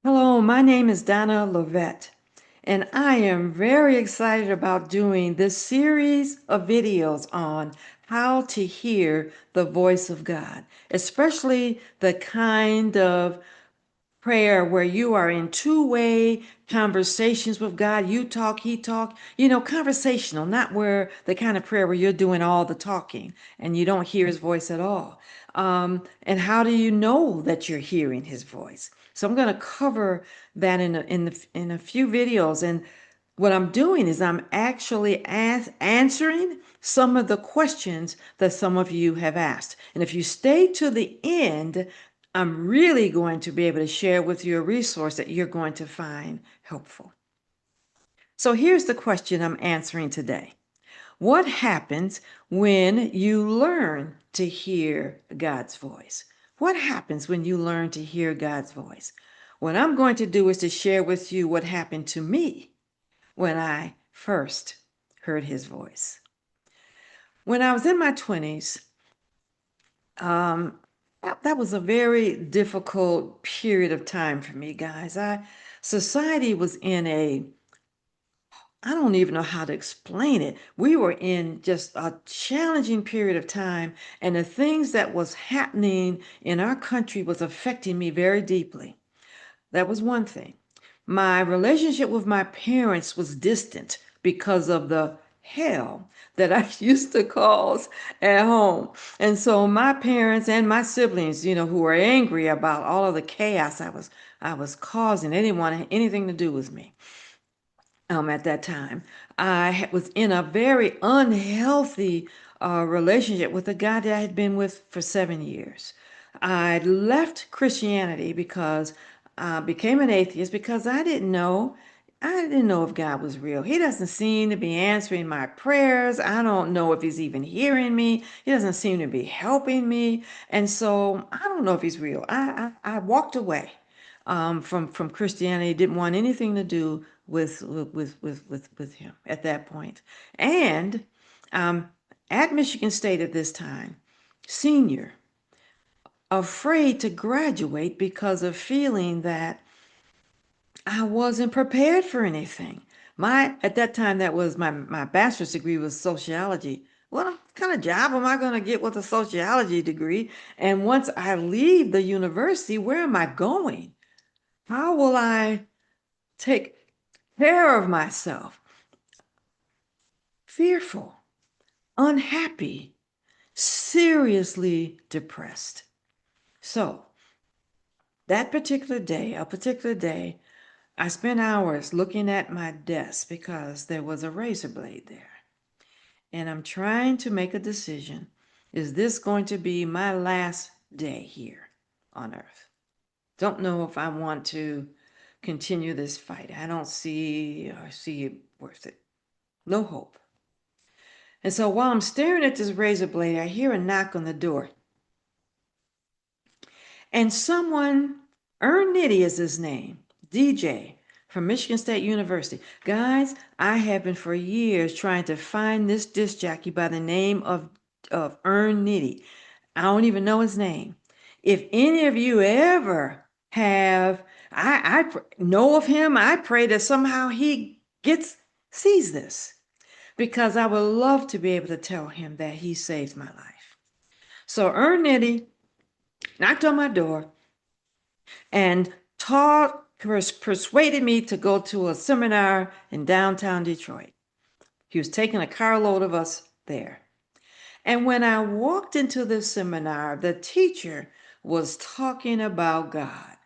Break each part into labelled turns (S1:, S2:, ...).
S1: Hello, my name is Donna Lovette, and I am very excited about doing this series of videos on how to hear the voice of God, especially the kind of prayer where you are in two-way conversations with God. You talk, he talk, conversational, not where the kind of prayer where you're doing all the talking and you don't hear his voice at all. And how do you know that you're hearing his voice? So I'm going to cover that in a few videos. And what I'm doing is I'm actually answering some of the questions that some of you have asked. And if you stay to the end, I'm really going to be able to share with you a resource that you're going to find helpful. So here's the question I'm answering today. What happens when you learn to hear God's voice? What happens when you learn to hear God's voice? What I'm going to do is to share with you what happened to me when I first heard his voice. When I was in my 20s, um, that was a very difficult period of time for me, guys. Society was in I don't even know how to explain it. We were in just a challenging period of time, and the things that was happening in our country was affecting me very deeply. That was one thing. My relationship with my parents was distant because of the hell that I used to cause at home. And so my parents and my siblings, who were angry about all of the chaos I was causing, they didn't want anything to do with me. At that time, was in a very unhealthy relationship with a guy that I had been with for 7 years. I left Christianity because I became an atheist because I didn't know. I didn't know if God was real. He doesn't seem to be answering my prayers. I don't know if he's even hearing me. He doesn't seem to be helping me. And so I don't know if he's real. I walked away from Christianity, didn't want anything to do with him at that point. And um, at Michigan State at this time, senior, afraid to graduate because of feeling that I wasn't prepared for anything. At that time, that was my bachelor's degree was sociology. What kind of job am I going to get with a sociology degree? And once I leave the university, where am I going? How will I take care of myself? Fearful, unhappy, seriously depressed. So a particular day, I spent hours looking at my desk because there was a razor blade there. And I'm trying to make a decision. Is this going to be my last day here on earth? Don't know if I want to continue this fight. I don't see it worth it. No hope. And so while I'm staring at this razor blade, I hear a knock on the door. And someone, Ern Nitty is his name, DJ from Michigan State University. Guys, I have been for years trying to find this disc jockey by the name of Ern Nitty. I don't even know his name. If any of you ever have, I know of him, I pray that somehow he sees this because I would love to be able to tell him that he saved my life. So Ern Nitty knocked on my door and persuaded me to go to a seminar in downtown Detroit. He was taking a carload of us there. And when I walked into this seminar, the teacher was talking about God.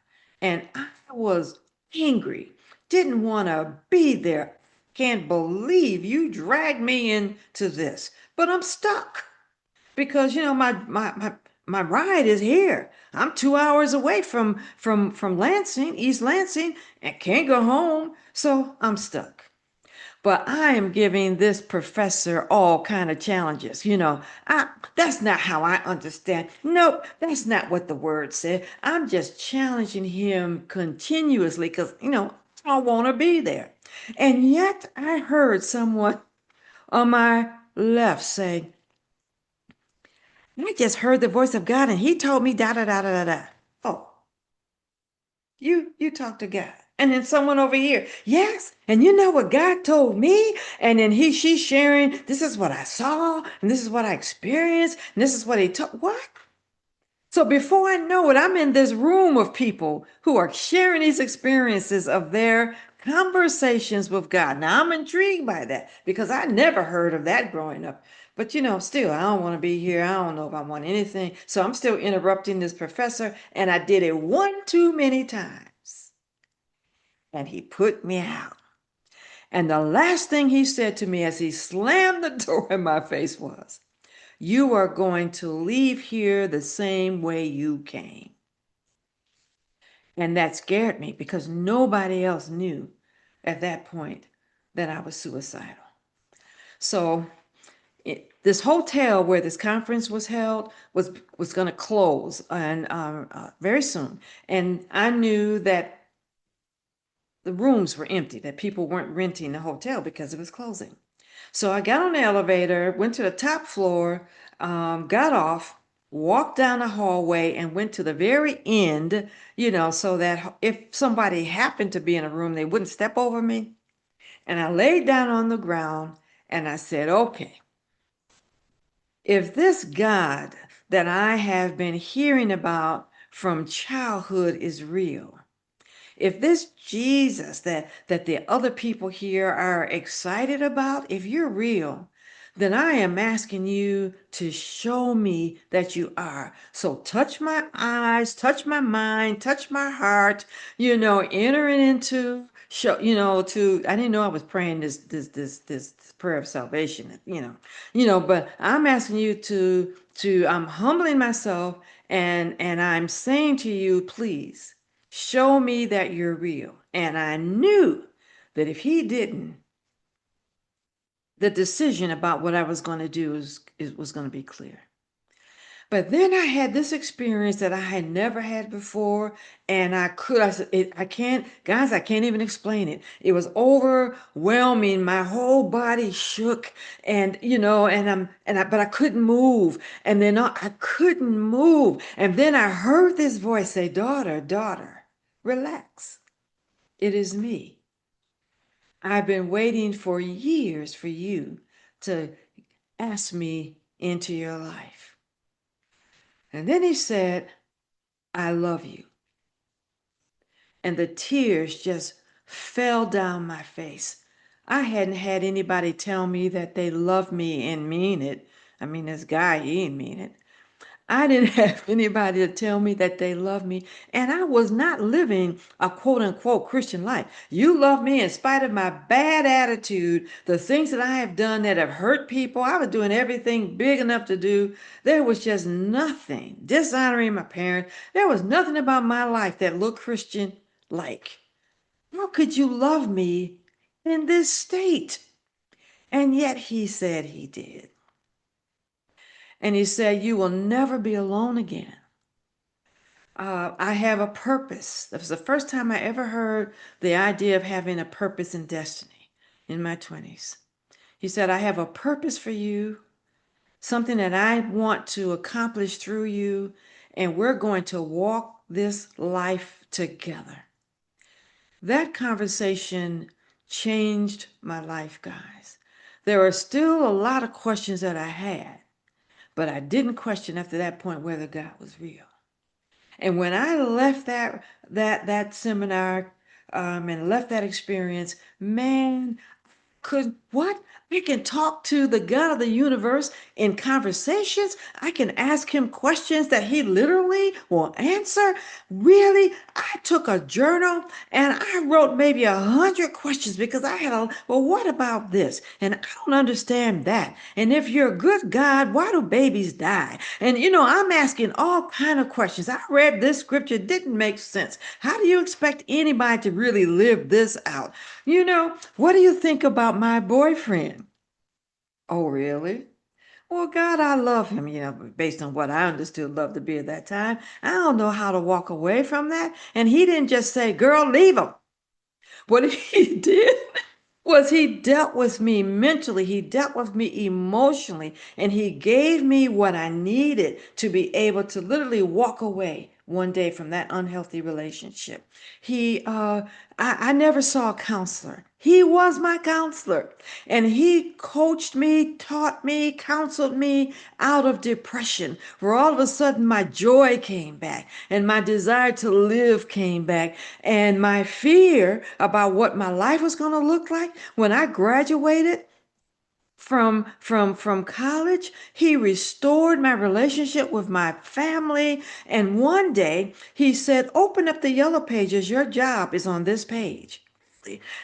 S1: And I was angry, didn't want to be there. Can't believe you dragged me into this. But I'm stuck because my ride is here. I'm 2 hours away from Lansing, East Lansing, and can't go home, so I'm stuck. But I am giving this professor all kind of challenges. That's not how I understand. Nope, that's not what the word said. I'm just challenging him continuously because I want to be there. And yet I heard someone on my left say, I just heard the voice of God and he told me da da da da da da. Oh, You talk to God. And then someone over here, yes, and you know what God told me? And then she's sharing, this is what I saw, and this is what I experienced, and this is what he told. What? So before I know it, I'm in this room of people who are sharing these experiences of their conversations with God. Now I'm intrigued by that because I never heard of that growing up. But still, I don't want to be here. I don't know if I want anything. So I'm still interrupting this professor, and I did it one too many times. And he put me out. And the last thing he said to me as he slammed the door in my face was, "You are going to leave here the same way you came." And that scared me because nobody else knew at that point that I was suicidal. So this hotel where this conference was held was going to close and very soon. And I knew that the rooms were empty, that people weren't renting the hotel because it was closing. So I got on the elevator, went to the top floor, got off, walked down the hallway, and went to the very end, so that if somebody happened to be in a room, they wouldn't step over me. And I laid down on the ground and I said, okay, if this God that I have been hearing about from childhood is real, if this Jesus that the other people here are excited about, if you're real, then I am asking you to show me that you are. So touch my eyes, touch my mind, touch my heart, entering into show, to I didn't know I was praying this prayer of salvation, but I'm asking you to I'm humbling myself and I'm saying to you, please show me that you're real. And I knew that if he didn't, the decision about what I was going to do was going to be clear. But then I had this experience that I had never had before, and I said, I can't, guys, I can't even explain it. It was overwhelming. My whole body shook, and but I couldn't move, and then I couldn't move, and then I heard this voice say, "Daughter, daughter, relax. It is me. I've been waiting for years for you to ask me into your life." And then he said, "I love you." And the tears just fell down my face. I hadn't had anybody tell me that they love me and mean it. I mean, this guy, he didn't mean it. I didn't have anybody to tell me that they love me, and I was not living a quote unquote Christian life. You love me in spite of my bad attitude, the things that I have done that have hurt people. I was doing everything big enough to do. There was just nothing dishonoring my parents. There was nothing about my life that looked Christian like. How could you love me in this state? And yet he said he did. And he said, "You will never be alone again. I have a purpose." That was the first time I ever heard the idea of having a purpose and destiny in my 20s. He said, "I have a purpose for you, something that I want to accomplish through you, and we're going to walk this life together." That conversation changed my life, guys. There are still a lot of questions that I had, but I didn't question after that point whether God was real. And when I left that seminar and left that experience, man, what? I can talk to the God of the universe in conversations. I can ask him questions that he literally will answer. Really? I took a journal and I wrote maybe 100 questions because I had well, what about this? And I don't understand that. And if you're a good God, why do babies die? And I'm asking all kind of questions. I read this scripture, it didn't make sense. How do you expect anybody to really live this out? What do you think about my boyfriend? Oh, really? Well, God, I love him, based on what I understood love to be at that time. I don't know how to walk away from that. And he didn't just say, "Girl, leave him." What he did was he dealt with me mentally, he dealt with me emotionally, and he gave me what I needed to be able to literally walk away one day from that unhealthy relationship. I never saw a counselor. He was my counselor. And he coached me, taught me, counseled me out of depression, where all of a sudden my joy came back and my desire to live came back. And my fear about what my life was going to look like when I graduated from college. He restored my relationship with my family. And one day he said, open up the yellow pages. Your job is on this page.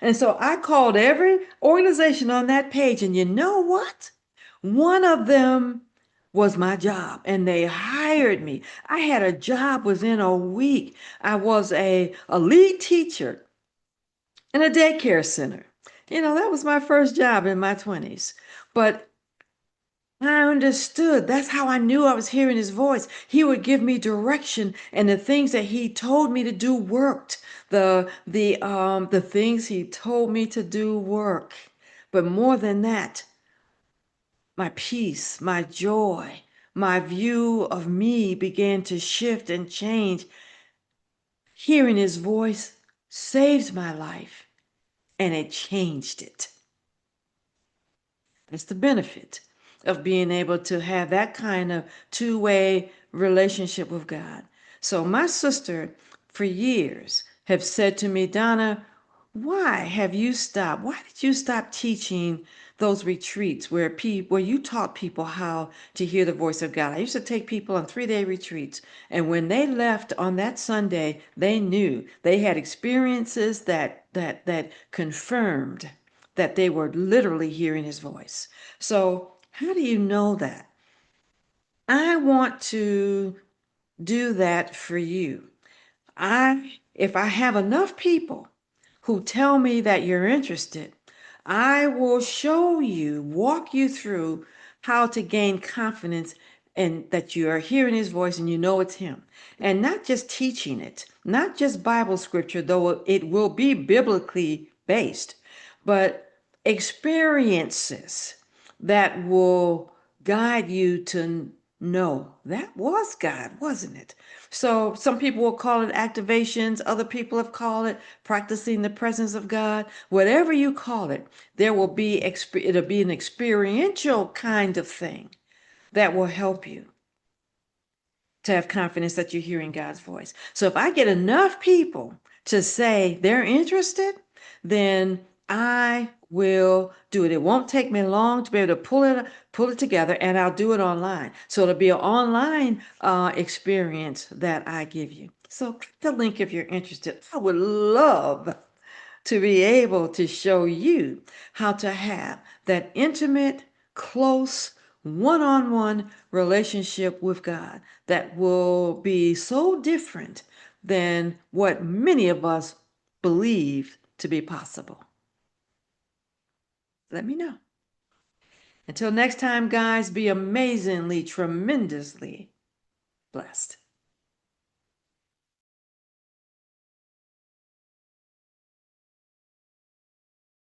S1: And so I called every organization on that page. And you know what? One of them was my job, and they hired me. I had a job within a week. I was a lead teacher in a daycare center. That was my first job in my 20s. But I understood. That's how I knew I was hearing his voice. He would give me direction, and the things that he told me to do worked. The things he told me to do work. But more than that, my peace, my joy, my view of me began to shift and change. Hearing his voice saved my life, and it changed it. That's the benefit of being able to have that kind of two-way relationship with God. So my sister, for years, have said to me, Donna, why have you stopped? Why did you stop teaching those retreats where you taught people how to hear the voice of God? I used to take people on 3-day retreats, and when they left on that Sunday, they knew they had experiences that confirmed that they were literally hearing his voice. So, how do you know that? I want to do that for you. If I have enough people who tell me that you're interested, I will show you, walk you through how to gain confidence and that you are hearing his voice and you know it's him. And not just teaching it, not just Bible scripture, though it will be biblically based, but experiences that will guide you to know that was God, wasn't it? So some people will call it activations. Other people have called it practicing the presence of God. Whatever you call it, it'll be an experiential kind of thing that will help you to have confidence that you're hearing God's voice. So if I get enough people to say they're interested, then I will do it. It won't take me long to be able to pull it together, and I'll do it online. So it'll be an online experience that I give you. So click the link if you're interested. I would love to be able to show you how to have that intimate, close, one-on-one relationship with God that will be so different than what many of us believe to be possible. Let me know. Until next time, guys, be amazingly, tremendously blessed.